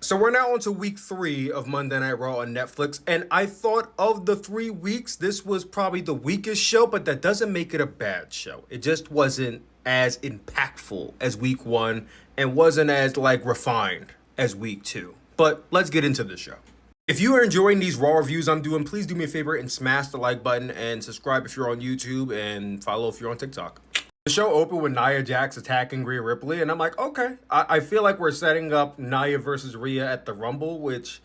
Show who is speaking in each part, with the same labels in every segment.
Speaker 1: So we're now on to week 3 of Monday Night Raw on Netflix, and I thought of the 3 weeks, this was probably the weakest show, but that doesn't make it a bad show. It just wasn't as impactful as week 1 and wasn't as refined as week 2. But let's get into the show. If you are enjoying these Raw reviews I'm doing, please do me a favor and smash the like button and subscribe if you're on YouTube and follow if you're on TikTok. The show opened with Nia Jax attacking Rhea Ripley, and I'm like, okay. I feel like we're setting up Nia versus Rhea at the Rumble, which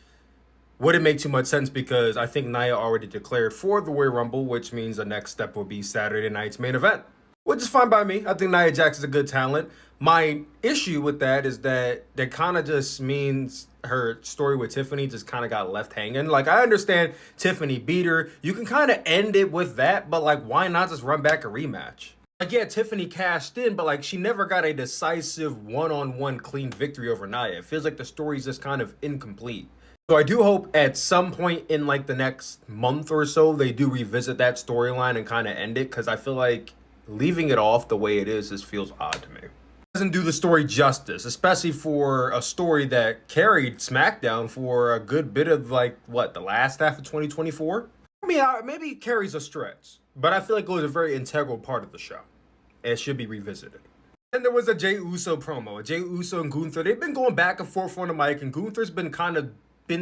Speaker 1: wouldn't make too much sense because I think Nia already declared for the Royal Rumble, which means the next step would be Saturday night's main event, which is fine by me. I think Nia Jax is a good talent. My issue with that is that kind of just means her story with Tiffany just kind of got left hanging. Like, I understand Tiffany beat her. You can kind of end it with that, but why not just run back a rematch? Yeah, Tiffany cashed in, but she never got a decisive one-on-one clean victory over Nia. It feels like the story's just kind of incomplete. So I do hope at some point in the next month or so, they do revisit that storyline and kind of end it, because I feel like leaving it off the way it is just feels odd to me. It doesn't do the story justice, especially for a story that carried SmackDown for a good bit of the last half of 2024. I mean, maybe it carries a stretch, but I feel like it was a very integral part of the show. It should be revisited. And there was a Jey Uso promo. Jey Uso and Gunther, they've been going back and forth on the mic, and Gunther's been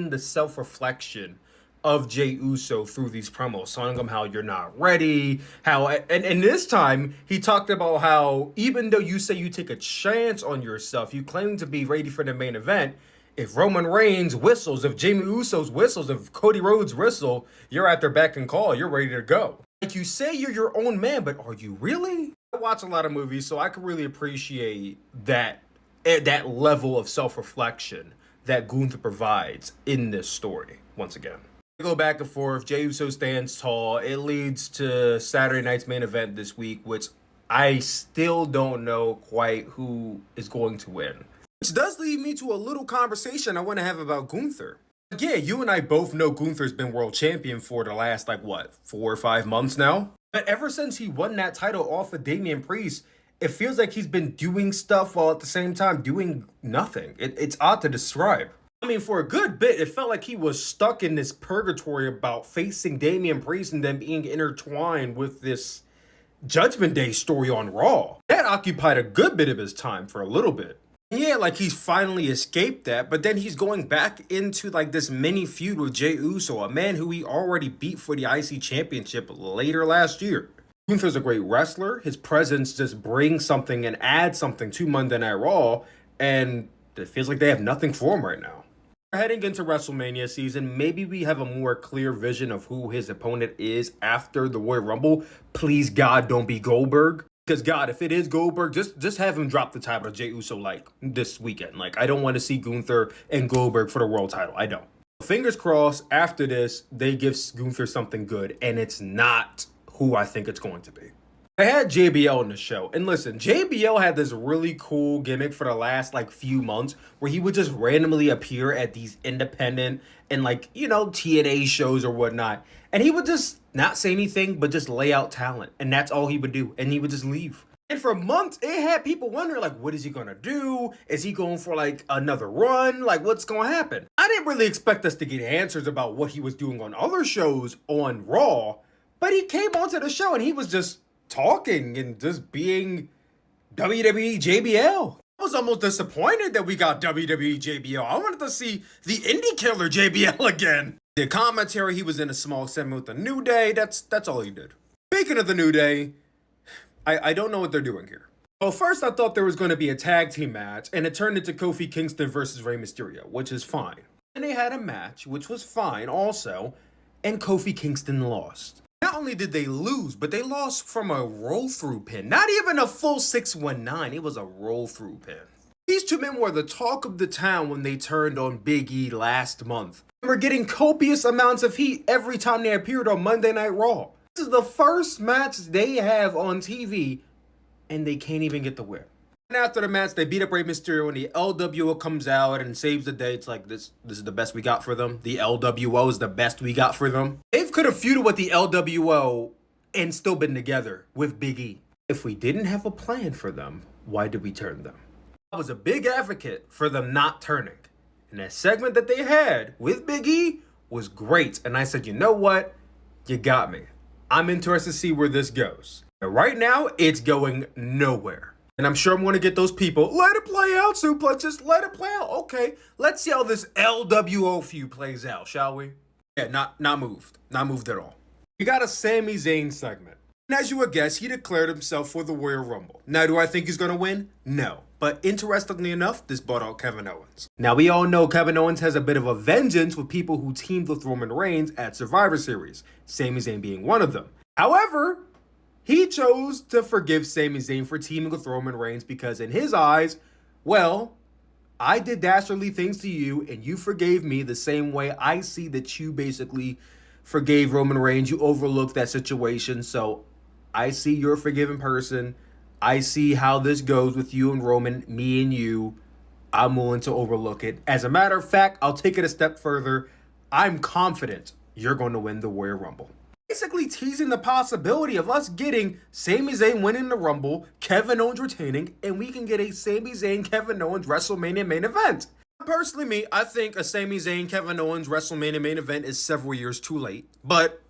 Speaker 1: the self-reflection of Jey Uso through these promos, telling him how you're not ready, and this time he talked about how even though you say you take a chance on yourself, you claim to be ready for the main event. If Roman Reigns whistles, if Jamie Uso's whistles, if Cody Rhodes whistle, you're at their beck and call. You're ready to go. You say you're your own man, but are you really? I watch a lot of movies, so I can really appreciate that level of self-reflection that Gunther provides in this story. Once again, they go back and forth. Jey Uso stands tall. It leads to Saturday night's main event this week, which I still don't know quite who is going to win. Which does lead me to a little conversation I want to have about Gunther. Yeah, you and I both know Gunther's been world champion for the last 4 or 5 months now. But ever since he won that title off of Damian Priest, it feels like he's been doing stuff while at the same time doing nothing. It's odd to describe. I mean, for a good bit, it felt like he was stuck in this purgatory about facing Damian Priest and then being intertwined with this Judgment Day story on Raw. That occupied a good bit of his time for a little bit. Yeah, he's finally escaped that, but then he's going back into this mini feud with Jey Uso, a man who he already beat for the IC Championship later last year. Gunther's a great wrestler. His presence just brings something and adds something to Monday Night Raw, and it feels like they have nothing for him right now. Heading into WrestleMania season, maybe we have a more clear vision of who his opponent is after the Royal Rumble. Please, God, don't be Goldberg. Because, God, if it is Goldberg, just have him drop the title to Jey Uso, this weekend. I don't want to see Gunther and Goldberg for the world title. I don't. Fingers crossed, after this, they give Gunther something good, and it's not who I think it's going to be. I had JBL in the show, and listen, JBL had this really cool gimmick for the last, few months, where he would just randomly appear at these independent and, TNA shows or whatnot, and he would just not say anything, but just lay out talent. And that's all he would do. And he would just leave. And for months, it had people wondering, what is he going to do? Is he going for, another run? What's going to happen? I didn't really expect us to get answers about what he was doing on other shows on Raw. But he came onto the show and he was just talking and just being WWE JBL. I was almost disappointed that we got WWE JBL. I wanted to see the indie killer JBL again. The commentary, he was in a small segment with the New Day. That's all he did. Speaking of the New Day, I don't know what they're doing here. Well, first I thought there was going to be a tag team match, and it turned into Kofi Kingston versus Rey Mysterio, which is fine. And they had a match, which was fine also, and Kofi Kingston lost. Not only did they lose, but they lost from a roll-through pin. Not even a full 619, it was a roll-through pin. These two men were the talk of the town when they turned on Big E last month. They were getting copious amounts of heat every time they appeared on Monday Night Raw. This is the first match they have on TV, and they can't even get the win. And after the match, they beat up Rey Mysterio, and the LWO comes out and saves the day. It's this is the best we got for them. The LWO is the best we got for them. They could have feuded with the LWO and still been together with Big E. If we didn't have a plan for them, why did we turn them? I was a big advocate for them not turning. And that segment that they had with Big E was great. And I said, you know what? You got me. I'm interested to see where this goes. And right now, it's going nowhere. And I'm sure I'm going to get those people, let it play out, Suplex, just let it play out. Okay, let's see how this LWO feud plays out, shall we? Yeah, not moved. Not moved at all. We got a Sami Zayn segment. And as you would guess, he declared himself for the Royal Rumble. Now, do I think he's going to win? No. But interestingly enough, this brought out Kevin Owens. Now, we all know Kevin Owens has a bit of a vengeance with people who teamed with Roman Reigns at Survivor Series, Sami Zayn being one of them. However, he chose to forgive Sami Zayn for teaming with Roman Reigns because in his eyes, well, I did dastardly things to you and you forgave me the same way I see that you basically forgave Roman Reigns. You overlooked that situation, so I see you're a forgiving person. I see how this goes with you and Roman, me and you. I'm willing to overlook it. As a matter of fact, I'll take it a step further. I'm confident you're going to win the Royal Rumble. Basically teasing the possibility of us getting Sami Zayn winning the Rumble, Kevin Owens retaining, and we can get a Sami Zayn, Kevin Owens WrestleMania main event. Personally, I think a Sami Zayn, Kevin Owens WrestleMania main event is several years too late, but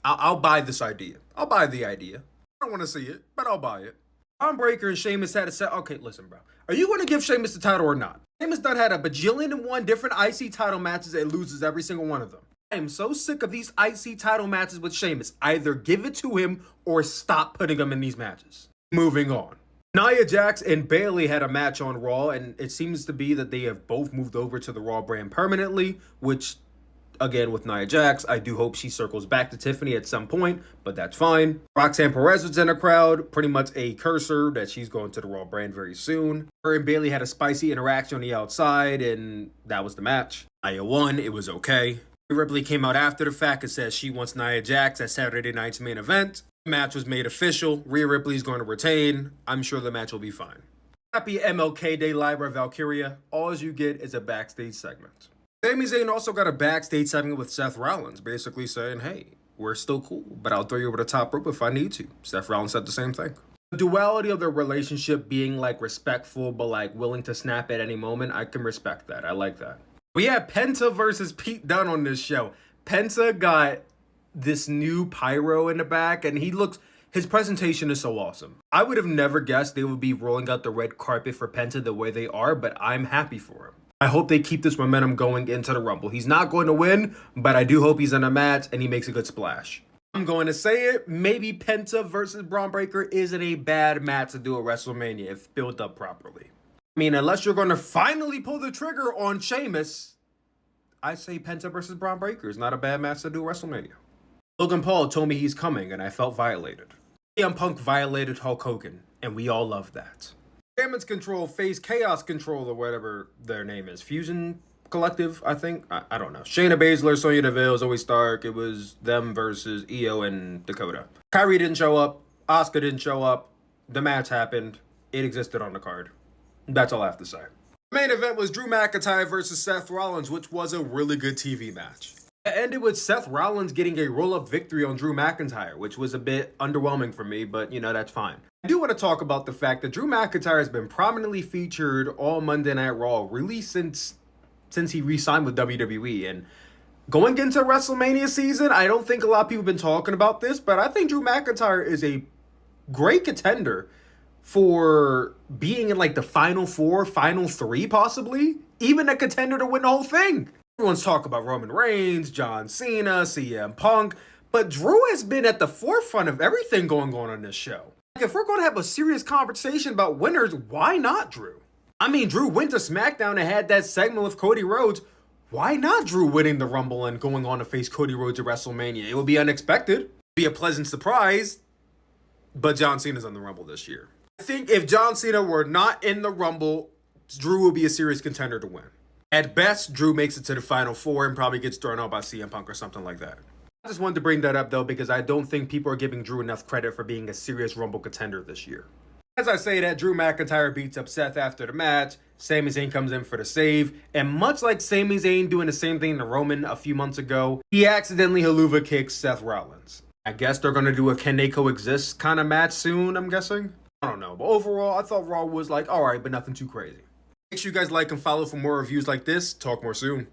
Speaker 1: I'll buy this idea. I'll buy the idea. I don't want to see it, but I'll buy it. Braun Breaker and Sheamus had to say, okay, listen, bro. Are you going to give Sheamus the title or not? Sheamus done had a bajillion and one different IC title matches and loses every single one of them. I am so sick of these IC title matches with Sheamus. Either give it to him or stop putting him in these matches. Moving on. Nia Jax and Bayley had a match on Raw, and it seems to be that they have both moved over to the Raw brand permanently, which, again, with Nia Jax, I do hope she circles back to Tiffany at some point, but that's fine. Roxanne Perez was in the crowd, pretty much a cursor that she's going to the Raw brand very soon. Her and Bayley had a spicy interaction on the outside, and that was the match. Nia won, it was okay. Ripley came out after the fact and says she wants Nia Jax at Saturday night's main event. The match was made official. Rhea Ripley is going to retain. I'm sure the match will be fine. Happy MLK Day Live by Valkyria. All you get is a backstage segment. Sami Zayn also got a backstage segment with Seth Rollins, basically saying, hey, we're still cool, but I'll throw you over the top rope if I need to. Seth Rollins said the same thing. The duality of their relationship being like respectful, but like willing to snap at any moment, I can respect that. I like that. We had Penta versus Pete Dunne on this show. Penta got this new pyro in the back, and his presentation is so awesome. I would have never guessed they would be rolling out the red carpet for Penta the way they are, but I'm happy for him. I hope they keep this momentum going into the Rumble. He's not going to win, but I do hope he's in a match and he makes a good splash. I'm going to say it, maybe Penta versus Braun Breaker isn't a bad match to do at WrestleMania if built up properly. I mean, unless you're going to finally pull the trigger on Sheamus, I say Penta versus Braun Breaker is not a bad match to do at WrestleMania. Logan Paul told me he's coming, and I felt violated. CM Punk violated Hulk Hogan, and we all love that. Damage Control faced Chaos Control, or whatever their name is. Fusion Collective, I think? I don't know. Shayna Baszler, Sonya Deville, Zoe Stark. It was them versus Io and Dakota. Kyrie didn't show up. Asuka didn't show up. The match happened. It existed on the card. That's all I have to say. The main event was Drew McIntyre versus Seth Rollins, which was a really good TV match. It ended with Seth Rollins getting a roll-up victory on Drew McIntyre, which was a bit underwhelming for me, but, that's fine. I do want to talk about the fact that Drew McIntyre has been prominently featured all Monday Night Raw, really since he re-signed with WWE. And going into WrestleMania season, I don't think a lot of people have been talking about this, but I think Drew McIntyre is a great contender for being in like the Final Four, Final Three possibly, even a contender to win the whole thing. Everyone's talking about Roman Reigns, John Cena, CM Punk, but Drew has been at the forefront of everything going on this show. Like, if we're going to have a serious conversation about winners, why not Drew? I mean, Drew went to SmackDown and had that segment with Cody Rhodes. Why not Drew winning the Rumble and going on to face Cody Rhodes at WrestleMania? It would be unexpected, be a pleasant surprise, but John Cena's on the Rumble this year. I think if John Cena were not in the Rumble, Drew would be a serious contender to win. At best, Drew makes it to the Final Four and probably gets thrown out by CM Punk or something like that. I just wanted to bring that up, though, because I don't think people are giving Drew enough credit for being a serious Rumble contender this year. As I say that, Drew McIntyre beats up Seth after the match. Sami Zayn comes in for the save. And much like Sami Zayn doing the same thing to Roman a few months ago, he accidentally haluva kicks Seth Rollins. I guess they're going to do a can they coexist kind of match soon, I'm guessing. I don't know. But overall, I thought Raw was like, alright, but nothing too crazy. Make sure you guys like and follow for more reviews like this. Talk more soon.